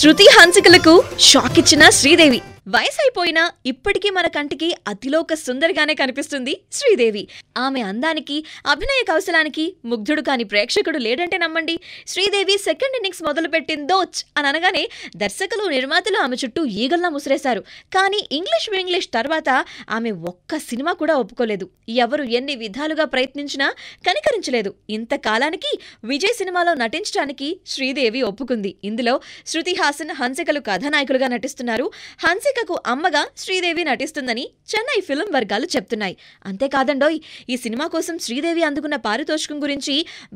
శృతి హన్సికలకు shock ఇచ్చిన శ్రీదేవి. వయసైపోయినా ఇప్పటికీ మన కంటికి అతిలోక సుందరిగానే కనిపిస్తుంది శ్రీదేవి. ఆమె అందానికి, అభినయ కౌశలానికి ముగ్ధుడు కాని ప్రేక్షకుడు లేడంటే నమ్మండి. శ్రీదేవి సెకండ్ ఇన్నింగ్స్ మొదలుపెట్టిందోచ్ అని అనగానే దర్శకులు, నిర్మాతలు ఆమె చుట్టూ ఈగల్లా ముసిరేశారు. కానీ ఇంగ్లీష్ తర్వాత ఆమె ఒక్క సినిమా కూడా ఒప్పుకోలేదు. ఎవరు ఎన్ని విధాలుగా ప్రయత్నించినా కనికరించలేదు. ఇంతకాలానికి విజయ్ సినిమాలో నటించడానికి శ్రీదేవి ఒప్పుకుంది. ఇందులో శృతి హాసన్, హన్సికలు కథానాయకులుగా నటిస్తున్నారు. హన్సికకు అమ్మగా శ్రీదేవి నటిస్తుందని చెన్నై ఫిల్మ్ వర్గాలు చెప్తున్నాయి. అంతేకాదండోయ్, ఈ సినిమా కోసం శ్రీదేవి అందుకున్న పారితోషికం గురించి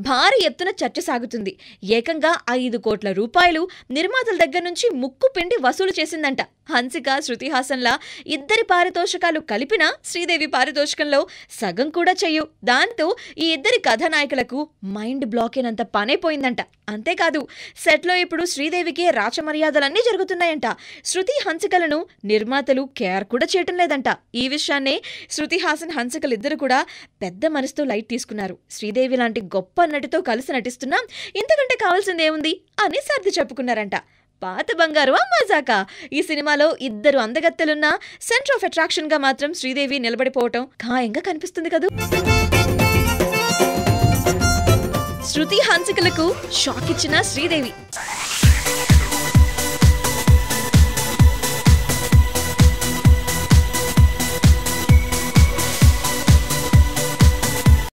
భారీ ఎత్తున చర్చ సాగుతుంది. ఏకంగా 5 కోట్ల రూపాయలు నిర్మాతల దగ్గర నుంచి ముక్కు పిండి వసూలు చేసిందంట. హన్సిక, శృతి హాసన్లా ఇద్దరి పారితోషికాలు కలిపినా శ్రీదేవి పారితోషికంలో సగం కూడా చెయ్యు. దాంతో ఈ ఇద్దరి కథానాయకులకు మైండ్ బ్లాక్ అయినంత పనైపోయిందంట. అంతేకాదు, సెట్లో ఇప్పుడు శ్రీదేవికే రాచమర్యాదలన్నీ జరుగుతున్నాయంట. శృతి, హన్సికలను నిర్మాతలు కేర్ కూడా చేయటం లేదంట. ఈ విషయాన్నే శృతి హాసన్, హన్సికలిద్దరు కూడా పెద్ద మనసుతో లైట్ తీసుకున్నారు. శ్రీదేవి లాంటి గొప్ప నటితో కలిసి నటిస్తున్నాం, ఇంతకంటే కావాల్సిందేముంది అని సర్ది చెప్పుకున్నారంట. పాత బంగారు మజాకా. ఈ సినిమాలో ఇద్దరు అందగత్తెలున్న సెంటర్ ఆఫ్ అట్రాక్షన్ గా మాత్రం శ్రీదేవి నిలబడిపోవటం ఖాయంగా కనిపిస్తుంది కదూ. శృతి, హన్సికలకు షాక్ ఇచ్చిన శ్రీదేవి.